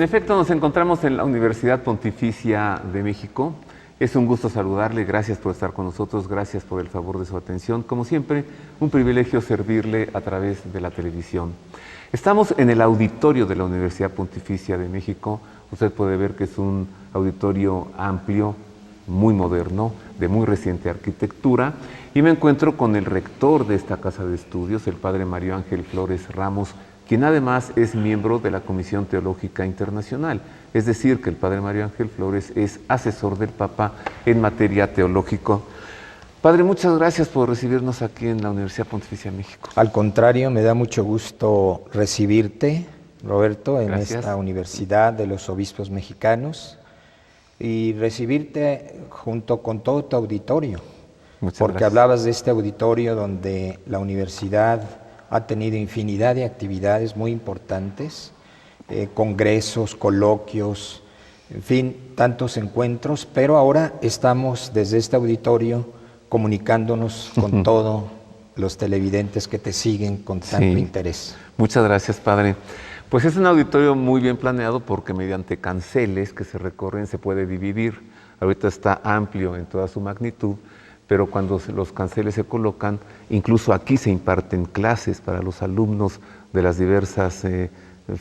En efecto, nos encontramos en la Universidad Pontificia de México. Es un gusto saludarle, gracias por estar con nosotros, gracias por el favor de su atención. Como siempre, un privilegio servirle a través de la televisión. Estamos en el auditorio de la Universidad Pontificia de México. Usted puede ver que es un auditorio amplio, muy moderno, de muy reciente arquitectura, y me encuentro con el rector de esta casa de estudios, el padre Mario Ángel Flores Ramos, quien además es miembro de la Comisión Teológica Internacional. Es decir, que el padre Mario Ángel Flores es asesor del Papa en materia teológica. Padre, muchas gracias por recibirnos aquí en la Universidad Pontificia de México. Al contrario, me da mucho gusto recibirte, Roberto, en Gracias. esta Universidad de los Obispos Mexicanos y recibirte junto con todo tu auditorio, Muchas porque gracias. hablabas de este auditorio donde la universidad ha tenido infinidad de actividades muy importantes, congresos, coloquios, en fin, tantos encuentros, pero ahora estamos desde este auditorio comunicándonos con todos los televidentes que te siguen con tanto interés. Muchas gracias, padre. Pues es un auditorio muy bien planeado porque mediante canceles que se recorren se puede dividir. Ahorita está amplio en toda su magnitud, pero cuando los canceles se colocan, incluso aquí se imparten clases para los alumnos de las diversas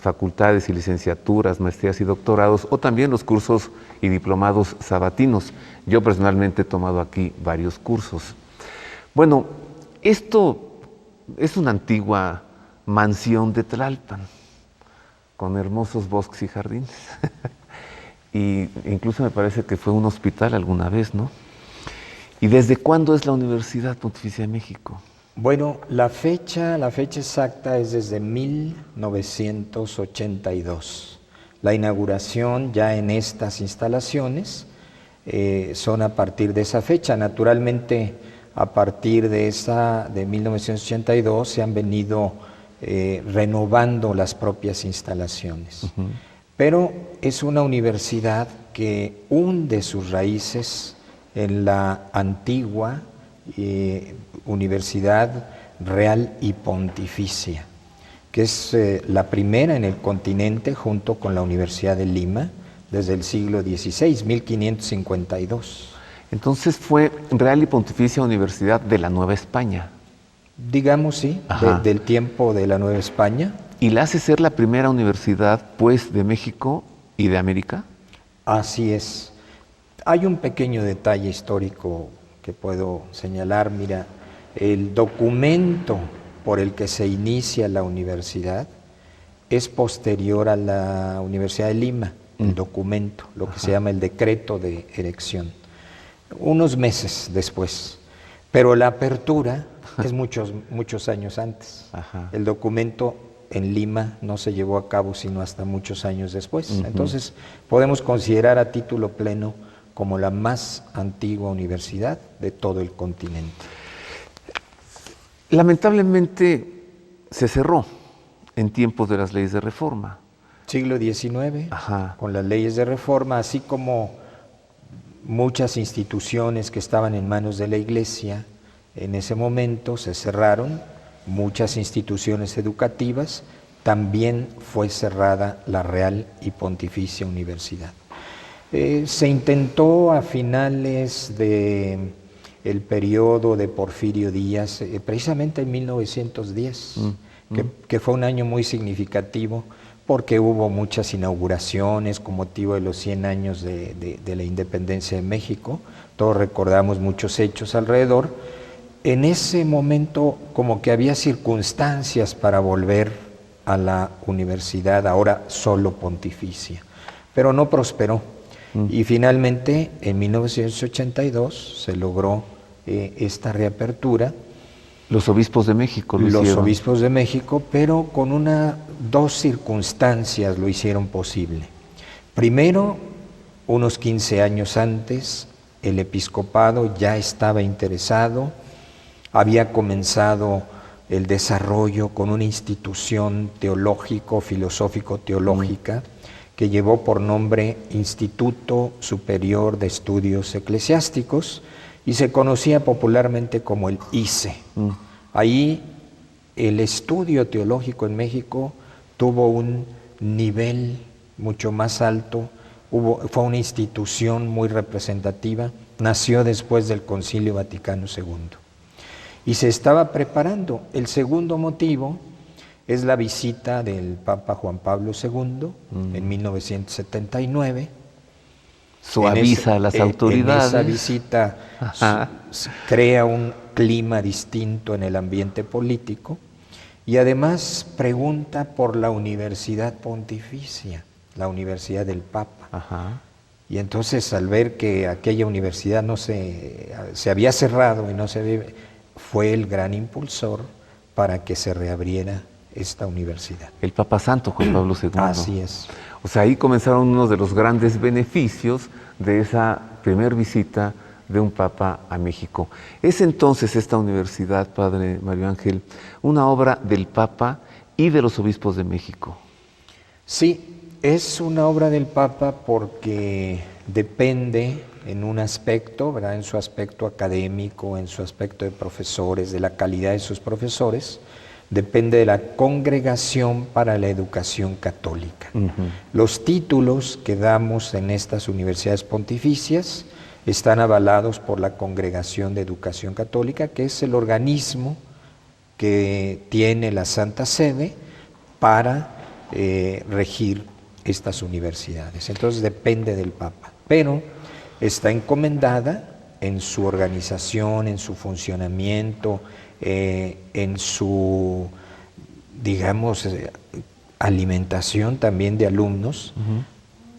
facultades y licenciaturas, maestrías y doctorados, o también los cursos y diplomados sabatinos. Yo personalmente he tomado aquí varios cursos. Bueno, esto es una antigua mansión de Tlalpan, con hermosos bosques y jardines. Y incluso me parece que fue un hospital alguna vez, ¿no? ¿Y desde cuándo es la Universidad Pontificia de México? Bueno, la fecha exacta es desde 1982. La inauguración ya en estas instalaciones son a partir de esa fecha. Naturalmente, a partir de 1982 se han venido renovando las propias instalaciones. Pero es una universidad que hunde sus raíces en la antigua Universidad Real y Pontificia, que es la primera en el continente junto con la Universidad de Lima desde el siglo XVI, 1552. Entonces fue Real y Pontificia Universidad de la Nueva España. Digamos, sí, del tiempo de la Nueva España. ¿Y la hace ser la primera universidad, pues, de México y de América? Así es. Hay un pequeño detalle histórico que puedo señalar. Mira, el documento por el que se inicia la universidad es posterior a la Universidad de Lima, el documento, lo que se llama el decreto de erección, unos meses después. Pero la apertura es muchos años antes. El documento en Lima no se llevó a cabo sino hasta muchos años después. Entonces, podemos considerar a título pleno como la más antigua universidad de todo el continente. Lamentablemente se cerró en tiempos de las leyes de reforma. Siglo XIX, con las leyes de reforma, así como muchas instituciones que estaban en manos de la Iglesia, en ese momento se cerraron, muchas instituciones educativas, también fue cerrada la Real y Pontificia Universidad. Se intentó a finales del periodo de Porfirio Díaz, precisamente en 1910, que fue un año muy significativo porque hubo muchas inauguraciones con motivo de los 100 años de la independencia de México. Todos recordamos muchos hechos alrededor. En ese momento como que había circunstancias para volver a la universidad, ahora solo pontificia, pero no prosperó. Y finalmente, en 1982, se logró esta reapertura. Los obispos de México lo hicieron. Los obispos de México, pero con dos circunstancias lo hicieron posible. Primero, unos 15 años antes, el episcopado ya estaba interesado, había comenzado el desarrollo con una institución teológico, filosófico-teológica, que llevó por nombre Instituto Superior de Estudios Eclesiásticos y se conocía popularmente como el ICE. Ahí el estudio teológico en México tuvo un nivel mucho más alto, fue una institución muy representativa, nació después del Concilio Vaticano II y se estaba preparando. El segundo motivo es la visita del Papa Juan Pablo II en 1979. Suaviza a las autoridades. En esa visita crea un clima distinto en el ambiente político y además pregunta por la Universidad Pontificia, la Universidad del Papa. Ajá. Y entonces al ver que aquella universidad se había cerrado y fue el gran impulsor para que se reabriera esta universidad. El Papa Santo Juan Pablo II. Así es. O sea, ahí comenzaron uno de los grandes beneficios de esa primer visita de un Papa a México. ¿Es entonces esta universidad, Padre Mario Ángel, una obra del Papa y de los obispos de México? Sí, es una obra del Papa porque depende en un aspecto, ¿verdad?, en su aspecto académico, en su aspecto de profesores, de la calidad de sus profesores, depende de la Congregación para la Educación Católica. Los títulos que damos en estas universidades pontificias están avalados por la Congregación de Educación Católica, que es el organismo que tiene la Santa Sede para regir estas universidades. Entonces depende del Papa, pero está encomendada en su organización, en su funcionamiento, en su, digamos, alimentación también de alumnos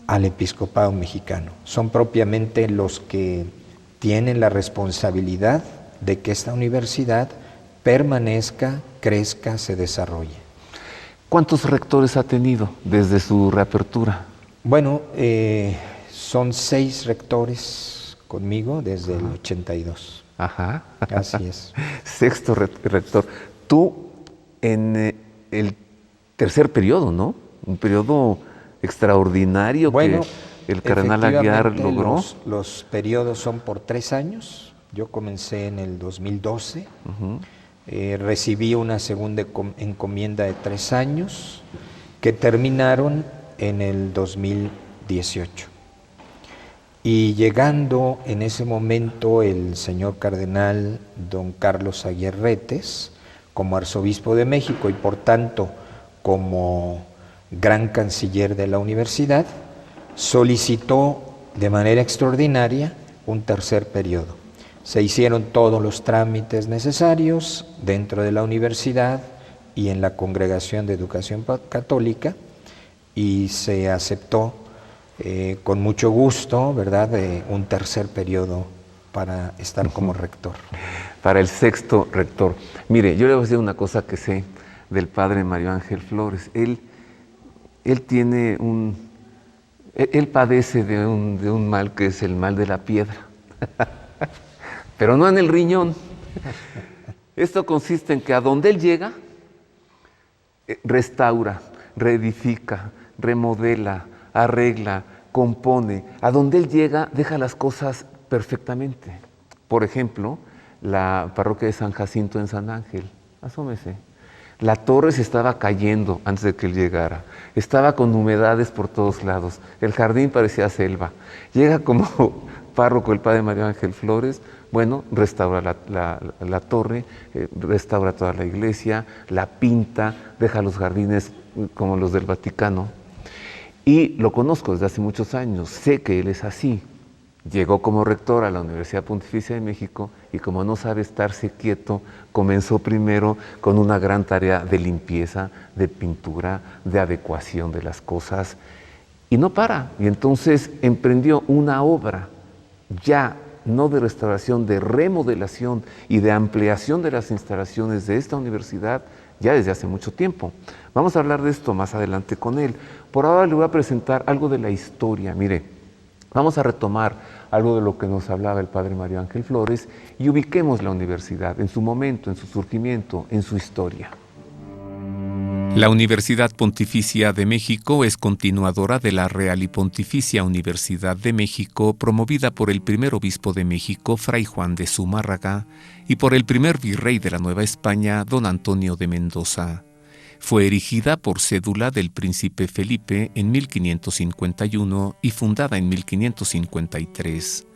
al episcopado mexicano. Son propiamente los que tienen la responsabilidad de que esta universidad permanezca, crezca, se desarrolle. ¿Cuántos rectores ha tenido desde su reapertura? Bueno, son 6 rectores conmigo desde el 82. Ajá. Así es. Sexto rector. Tú en el tercer periodo, ¿no? Un periodo extraordinario, bueno, que el cardenal Aguiar logró. Los periodos son por 3 años. Yo comencé en el 2012. Recibí una segunda encomienda de 3 años que terminaron en el 2018. Y llegando en ese momento el señor cardenal don Carlos Aguiar Retes como arzobispo de México y por tanto como gran canciller de la universidad, solicitó de manera extraordinaria un tercer periodo. Se hicieron todos los trámites necesarios dentro de la universidad y en la Congregación de Educación Católica y se aceptó con mucho gusto, ¿verdad?, un tercer periodo para estar como rector. Para el sexto rector. Mire, yo le voy a decir una cosa que sé del padre Mario Ángel Flores. Él tiene él padece de un mal que es el mal de la piedra, pero no en el riñón. Esto consiste en que a donde él llega, restaura, reedifica, remodela, arregla, compone. A donde él llega, deja las cosas perfectamente. Por ejemplo, la parroquia de San Jacinto en San Ángel, asómese. La torre se estaba cayendo antes de que él llegara. Estaba con humedades por todos lados. El jardín parecía selva. Llega como párroco el padre Mario Ángel Flores. Bueno, restaura la torre, restaura toda la iglesia, la pinta, deja los jardines como los del Vaticano. Y lo conozco desde hace muchos años, sé que él es así. Llegó como rector a la Universidad Pontificia de México y como no sabe estarse quieto, comenzó primero con una gran tarea de limpieza, de pintura, de adecuación de las cosas y no para. Y entonces emprendió una obra ya no de restauración, de remodelación y de ampliación de las instalaciones de esta universidad ya desde hace mucho tiempo. Vamos a hablar de esto más adelante con él. Por ahora le voy a presentar algo de la historia. Mire, vamos a retomar algo de lo que nos hablaba el padre Mario Ángel Flores y ubiquemos la universidad en su momento, en su surgimiento, en su historia. La Universidad Pontificia de México es continuadora de la Real y Pontificia Universidad de México, promovida por el primer obispo de México, Fray Juan de Zumárraga, y por el primer virrey de la Nueva España, don Antonio de Mendoza. Fue erigida por cédula del príncipe Felipe en 1551 y fundada en 1553.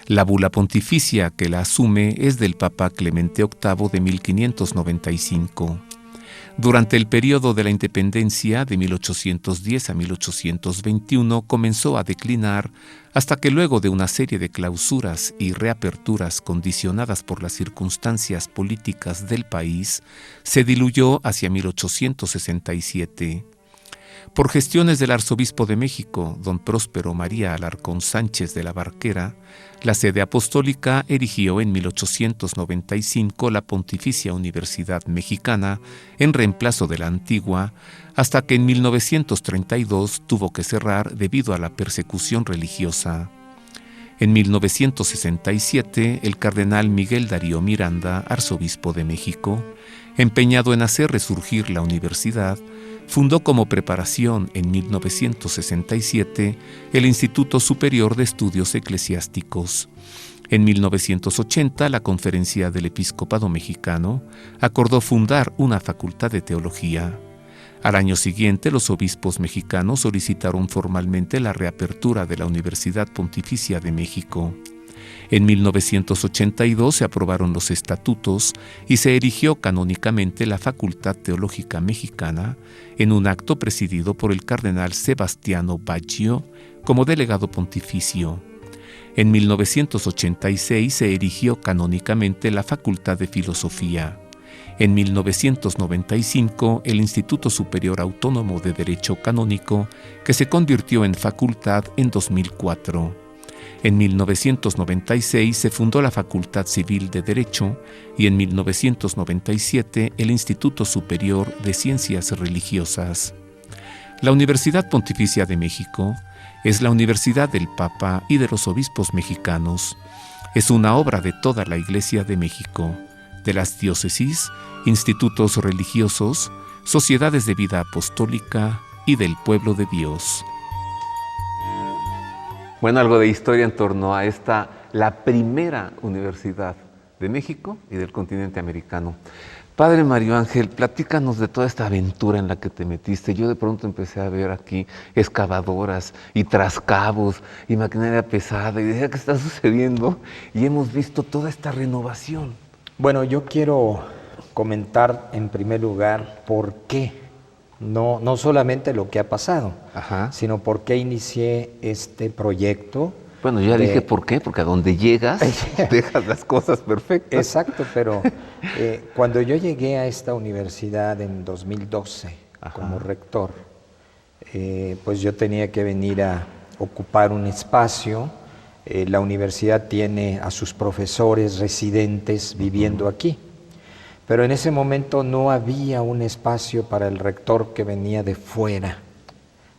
La bula pontificia que la asume es del Papa Clemente VIII de 1595. Durante el período de la independencia de 1810 a 1821 comenzó a declinar hasta que luego de una serie de clausuras y reaperturas condicionadas por las circunstancias políticas del país, se diluyó hacia 1867. Por gestiones del arzobispo de México, don Próspero María Alarcón Sánchez de la Barquera, la sede apostólica erigió en 1895 la Pontificia Universidad Mexicana en reemplazo de la antigua, hasta que en 1932 tuvo que cerrar debido a la persecución religiosa. En 1967, el cardenal Miguel Darío Miranda, arzobispo de México, empeñado en hacer resurgir la universidad, fundó como preparación en 1967 el Instituto Superior de Estudios Eclesiásticos. En 1980, la Conferencia del Episcopado Mexicano acordó fundar una facultad de teología. Al año siguiente, los obispos mexicanos solicitaron formalmente la reapertura de la Universidad Pontificia de México. En 1982 se aprobaron los estatutos y se erigió canónicamente la Facultad Teológica Mexicana en un acto presidido por el cardenal Sebastiano Baggio como delegado pontificio. En 1986 se erigió canónicamente la Facultad de Filosofía. En 1995, el Instituto Superior Autónomo de Derecho Canónico, que se convirtió en facultad en 2004. En 1996 se fundó la Facultad Civil de Derecho y en 1997 el Instituto Superior de Ciencias Religiosas. La Universidad Pontificia de México es la universidad del Papa y de los obispos mexicanos. Es una obra de toda la Iglesia de México, de las diócesis, institutos religiosos, sociedades de vida apostólica y del pueblo de Dios. Bueno, algo de historia en torno a esta, la primera universidad de México y del continente americano. Padre Mario Ángel, platícanos de toda esta aventura en la que te metiste. Yo de pronto empecé a ver aquí excavadoras y trascabos y maquinaria pesada y decía, ¿qué está sucediendo? Y hemos visto toda esta renovación. Bueno, yo quiero comentar en primer lugar por qué. No solamente lo que ha pasado, sino por qué inicié este proyecto. Bueno, yo ya dije por qué, porque a donde llegas dejas las cosas perfectas. Exacto, pero cuando yo llegué a esta universidad en 2012 como rector, pues yo tenía que venir a ocupar un espacio. La universidad tiene a sus profesores residentes viviendo aquí. Pero en ese momento no había un espacio para el rector que venía de fuera.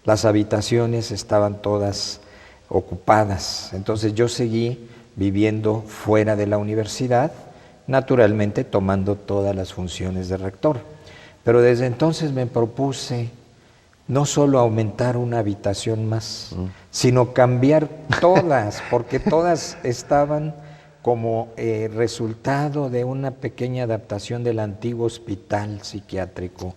Las habitaciones estaban todas ocupadas. Entonces yo seguí viviendo fuera de la universidad, naturalmente tomando todas las funciones de rector. Pero desde entonces me propuse no solo aumentar una habitación más, sino cambiar todas, porque todas estaban como resultado de una pequeña adaptación del antiguo hospital psiquiátrico.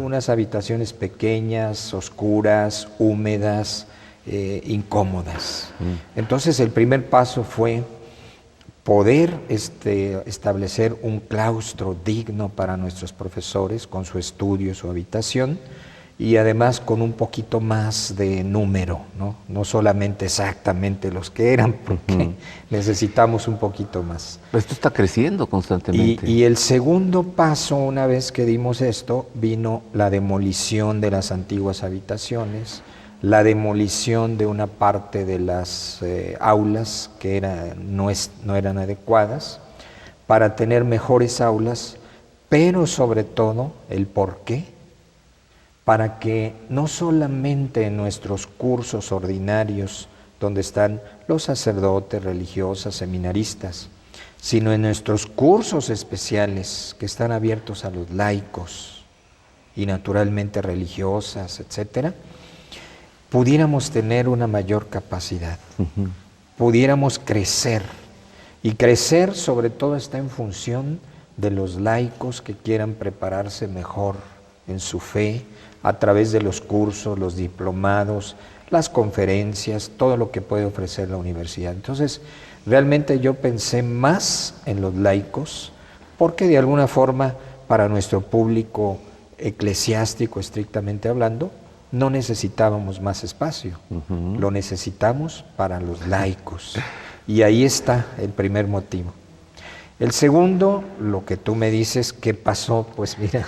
Unas habitaciones pequeñas, oscuras, húmedas, incómodas. Entonces el primer paso fue poder establecer un claustro digno para nuestros profesores con su estudio, su habitación, y además con un poquito más de número, no solamente exactamente los que eran, porque necesitamos un poquito más. Esto está creciendo constantemente. Y el segundo paso, una vez que dimos esto, vino la demolición de las antiguas habitaciones, la demolición de una parte de las aulas que no eran adecuadas, para tener mejores aulas, pero sobre todo el porqué, para que no solamente en nuestros cursos ordinarios, donde están los sacerdotes, religiosas, seminaristas, sino en nuestros cursos especiales que están abiertos a los laicos y naturalmente religiosas, etcétera, pudiéramos tener una mayor capacidad, pudiéramos crecer. Y crecer sobre todo está en función de los laicos que quieran prepararse mejor en su fe, a través de los cursos, los diplomados, las conferencias, todo lo que puede ofrecer la universidad. Entonces, realmente yo pensé más en los laicos, porque de alguna forma para nuestro público eclesiástico, estrictamente hablando, no necesitábamos más espacio, lo necesitamos para los laicos. Y ahí está el primer motivo. El segundo, lo que tú me dices, ¿qué pasó? Pues mira,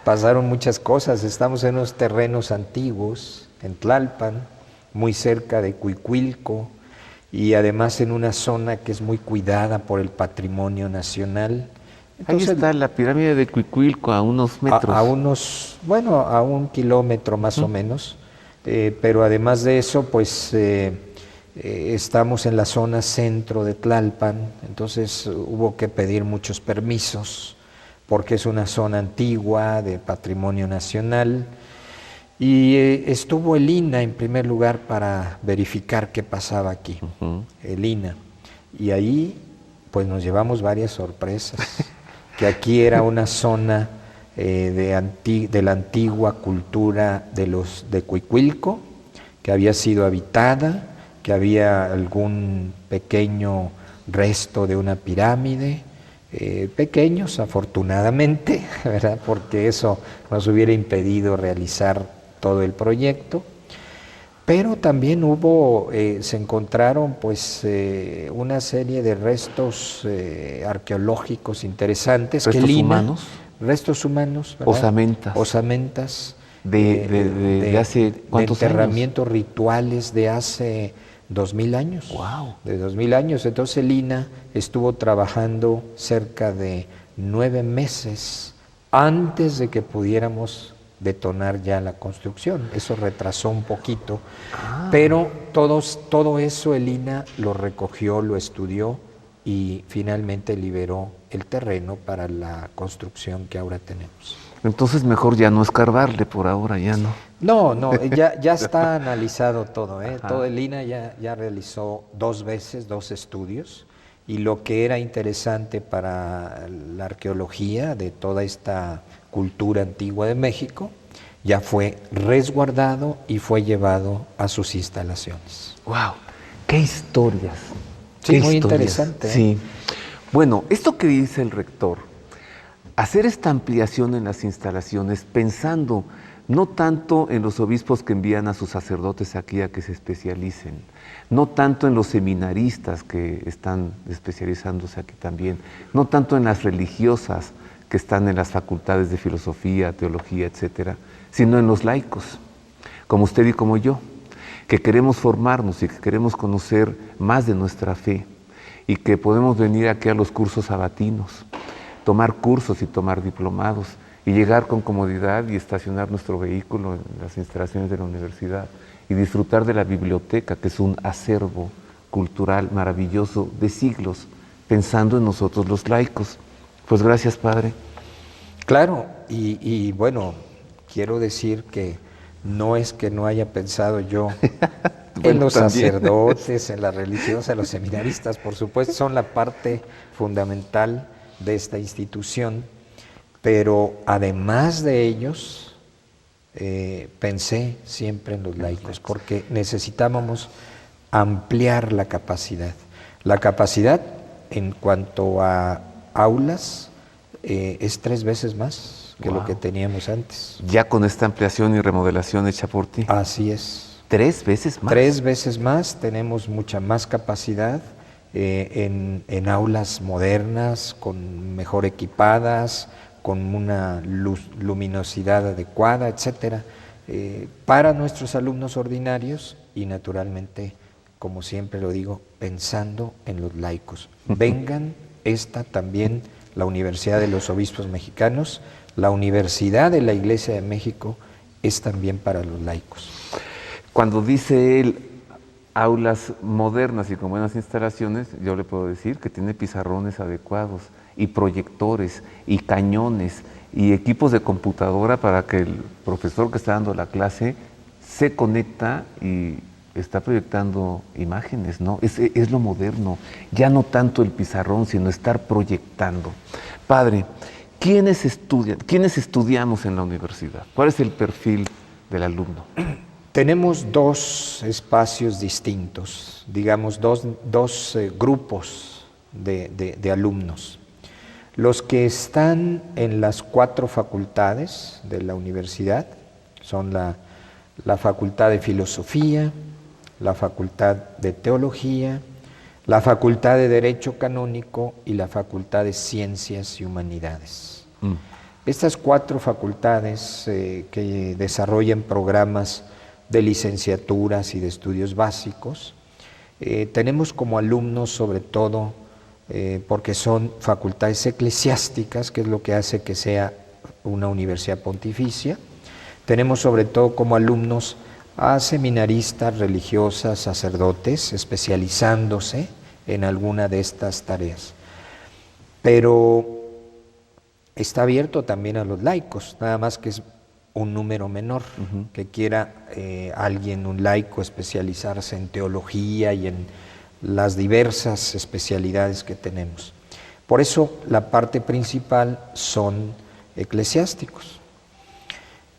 pasaron muchas cosas. Estamos en unos terrenos antiguos, en Tlalpan, muy cerca de Cuicuilco, y además en una zona que es muy cuidada por el patrimonio nacional. Entonces, ahí está la pirámide de Cuicuilco, a unos metros. A 1 kilómetro más o menos, pero además de eso, pues estamos en la zona centro de Tlalpan, entonces hubo que pedir muchos permisos, porque es una zona antigua de patrimonio nacional, y estuvo el INAH en primer lugar para verificar qué pasaba aquí, el INAH, y ahí pues nos llevamos varias sorpresas. Que aquí era una zona de la antigua cultura de Cuicuilco, que había sido habitada, que había algún pequeño resto de una pirámide, pequeños afortunadamente, ¿verdad? Porque eso nos hubiera impedido realizar todo el proyecto. Pero también se encontraron pues una serie de restos arqueológicos interesantes. ¿Restos humanos? Restos humanos, ¿verdad? Osamentas. Osamentas. ¿De hace cuántos de enterramientos rituales de hace 2000 años. ¡Wow! De 2000 años. Entonces el INAH estuvo trabajando cerca de 9 meses antes de que pudiéramos detonar ya la construcción. Eso retrasó un poquito, pero todo eso el INAH lo recogió, lo estudió y finalmente liberó el terreno para la construcción que ahora tenemos. Entonces mejor ya no escarbarle por ahora, ya no. No, ya está analizado todo, ¿eh? Todo el INAH ya realizó 2 veces 2 estudios, y lo que era interesante para la arqueología de toda esta cultura antigua de México ya fue resguardado y fue llevado a sus instalaciones. ¡Wow! ¡Qué historias! Sí, muy interesante. Sí. Bueno, esto que dice el rector, hacer esta ampliación en las instalaciones pensando no tanto en los obispos que envían a sus sacerdotes aquí a que se especialicen, no tanto en los seminaristas que están especializándose aquí también, no tanto en las religiosas que están en las facultades de filosofía, teología, etcétera, sino en los laicos, como usted y como yo, que queremos formarnos y que queremos conocer más de nuestra fe y que podemos venir aquí a los cursos sabatinos, tomar cursos y tomar diplomados y llegar con comodidad y estacionar nuestro vehículo en las instalaciones de la universidad y disfrutar de la biblioteca, que es un acervo cultural maravilloso de siglos, pensando en nosotros los laicos. Pues gracias, Padre. Claro, y bueno, quiero decir que no es que no haya pensado yo en los sacerdotes, en las religiosas, en los seminaristas, por supuesto, son la parte fundamental de esta institución, pero además de ellos, pensé siempre en los laicos, porque necesitábamos ampliar la capacidad. La capacidad en cuanto a aulas es 3 veces más que lo que teníamos antes. Ya con esta ampliación y remodelación hecha por ti. Así es. 3 veces más. 3 veces más, tenemos mucha más capacidad en aulas modernas, con mejor equipadas, con una luminosidad adecuada, etcétera, para nuestros alumnos ordinarios y naturalmente, como siempre lo digo, pensando en los laicos. Vengan, esta también, la Universidad de los Obispos Mexicanos, la Universidad de la Iglesia de México es también para los laicos. Cuando dice él aulas modernas y con buenas instalaciones, yo le puedo decir que tiene pizarrones adecuados y proyectores y cañones y equipos de computadora para que el profesor que está dando la clase se conecta y está proyectando imágenes, ¿no? Es lo moderno, ya no tanto el pizarrón, sino estar proyectando. Padre, ¿quiénes estudian? ¿Quiénes estudiamos en la universidad? ¿Cuál es el perfil del alumno? Tenemos dos espacios distintos, digamos dos grupos de alumnos. Los que están en las 4 facultades de la universidad son la Facultad de Filosofía, la Facultad de Teología, la Facultad de Derecho Canónico y la Facultad de Ciencias y Humanidades. Estas 4 facultades que desarrollan programas de licenciaturas y de estudios básicos, tenemos como alumnos sobre todo, porque son facultades eclesiásticas, que es lo que hace que sea una universidad pontificia. Tenemos sobre todo como alumnos a seminaristas, religiosas, sacerdotes, especializándose en alguna de estas tareas. Pero está abierto también a los laicos, nada más que es un número menor, que quiera alguien, un laico, especializarse en teología y en las diversas especialidades que tenemos. Por eso la parte principal son eclesiásticos.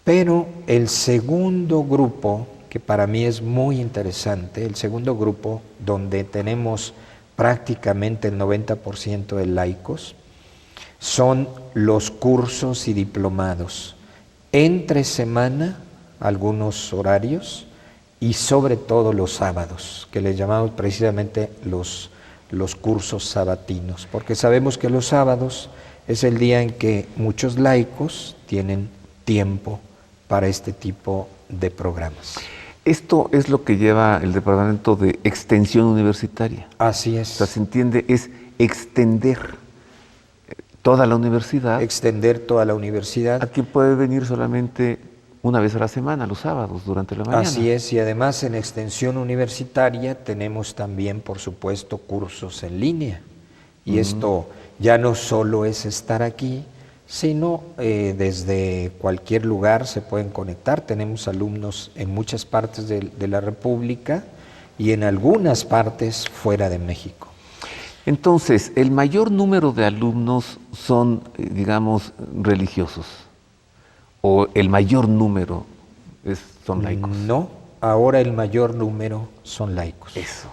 Pero el segundo grupo, que para mí es muy interesante, el segundo grupo donde tenemos prácticamente el 90% de laicos, son los cursos y diplomados. Entre semana, algunos horarios, y sobre todo los sábados, que les llamamos precisamente los cursos sabatinos, porque sabemos que los sábados es el día en que muchos laicos tienen tiempo para este tipo de programas. Esto es lo que lleva el Departamento de Extensión Universitaria. Así es. O sea, se entiende, es extender toda la universidad. Extender toda la universidad. Aquí puede venir solamente una vez a la semana, los sábados, durante la mañana. Así es, y además en extensión universitaria tenemos también, por supuesto, cursos en línea. Y esto ya no solo es estar aquí, sino desde cualquier lugar se pueden conectar. Tenemos alumnos en muchas partes de la República y en algunas partes fuera de México. Entonces, el mayor número de alumnos son, digamos, religiosos. ¿O el mayor número son laicos? No, ahora el mayor número son laicos. Eso.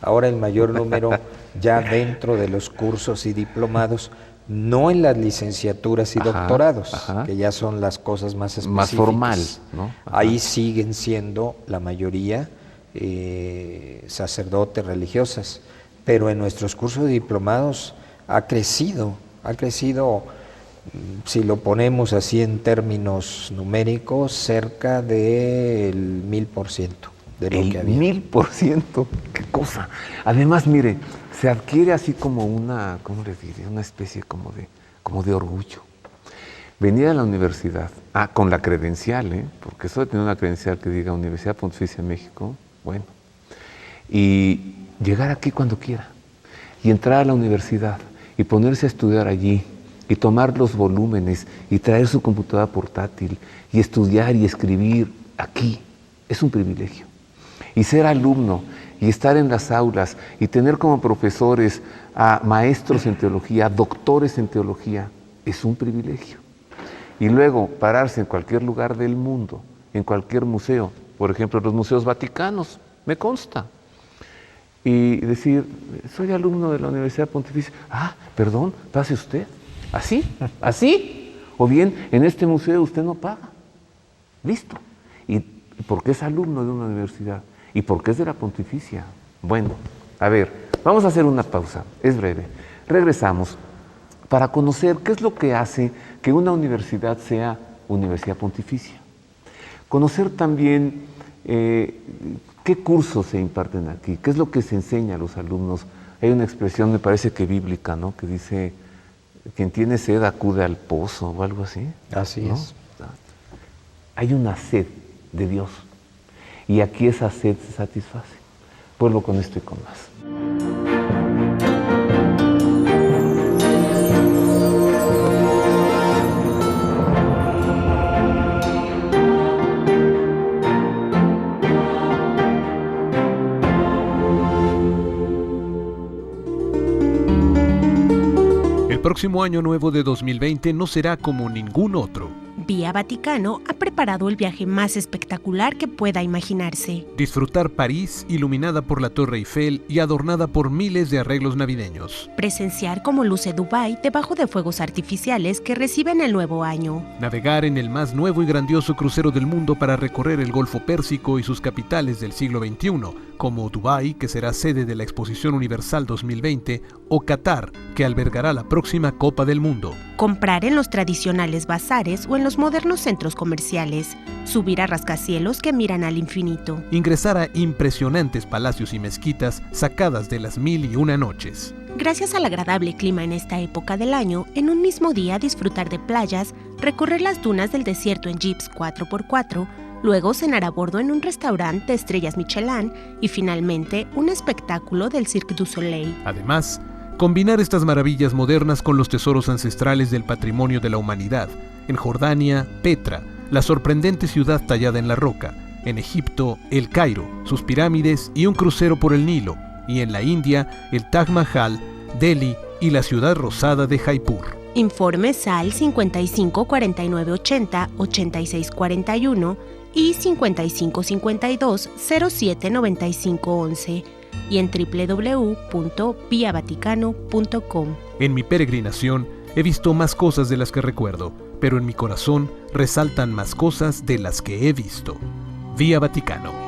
Ahora el mayor número ya dentro de los cursos y diplomados, no en las licenciaturas y doctorados, que ya son las cosas más específicas. Más formal, ¿no? Ahí siguen siendo la mayoría sacerdotes, religiosas, pero en nuestros cursos de diplomados ha crecido, si lo ponemos así en términos numéricos, cerca del 1000% de lo que había. 1000%, qué cosa. Además, mire, se adquiere así como una, ¿cómo les diré? Una especie como de orgullo. Venir a la universidad, con la credencial, porque eso de tener una credencial que diga Universidad Pontificia de México, bueno, y llegar aquí cuando quiera, y entrar a la universidad, y ponerse a estudiar allí, y tomar los volúmenes, y traer su computadora portátil, y estudiar y escribir aquí, es un privilegio. Y ser alumno, y estar en las aulas, y tener como profesores a maestros en teología, doctores en teología, es un privilegio. Y luego pararse en cualquier lugar del mundo, en cualquier museo, por ejemplo, los museos vaticanos, me consta, y decir, soy alumno de la Universidad Pontificia. Perdón, pase usted. ¿Así? ¿Así? O bien, en este museo usted no paga. Listo. ¿Y por qué es alumno de una universidad? ¿Y por qué es de la Pontificia? Bueno, a ver, vamos a hacer una pausa, es breve. Regresamos para conocer qué es lo que hace que una universidad sea Universidad Pontificia. Conocer también qué cursos se imparten aquí, qué es lo que se enseña a los alumnos. Hay una expresión, me parece que bíblica, ¿no?, que dice, quien tiene sed acude al pozo o algo así. Así ¿no? es. Hay una sed de Dios y aquí esa sed se satisface. Vuelvo con esto y con más. El próximo Año Nuevo de 2020 no será como ningún otro. Vía Vaticano ha preparado el viaje más espectacular que pueda imaginarse. Disfrutar París iluminada por la Torre Eiffel y adornada por miles de arreglos navideños. Presenciar cómo luce Dubái debajo de fuegos artificiales que reciben el nuevo año. Navegar en el más nuevo y grandioso crucero del mundo para recorrer el Golfo Pérsico y sus capitales del siglo XXI, como Dubái, que será sede de la Exposición Universal 2020, o Qatar, que albergará la próxima Copa del Mundo. Comprar en los tradicionales bazares o en los modernos centros comerciales. Subir a rascacielos que miran al infinito. Ingresar a impresionantes palacios y mezquitas sacadas de las 1001 noches. Gracias al agradable clima en esta época del año, en un mismo día disfrutar de playas, recorrer las dunas del desierto en jeeps 4x4, luego cenar a bordo en un restaurante de estrellas Michelin y finalmente un espectáculo del Cirque du Soleil. Además, combinar estas maravillas modernas con los tesoros ancestrales del patrimonio de la humanidad. En Jordania, Petra, la sorprendente ciudad tallada en la roca. En Egipto, El Cairo, sus pirámides y un crucero por el Nilo. Y en la India, el Taj Mahal, Delhi y la ciudad rosada de Jaipur. Informes al 55 49 80 86 41 y 55 52 07 95 11 y en www.viavaticano.com. En mi peregrinación he visto más cosas de las que recuerdo, pero en mi corazón resaltan más cosas de las que he visto. Vía Vaticano.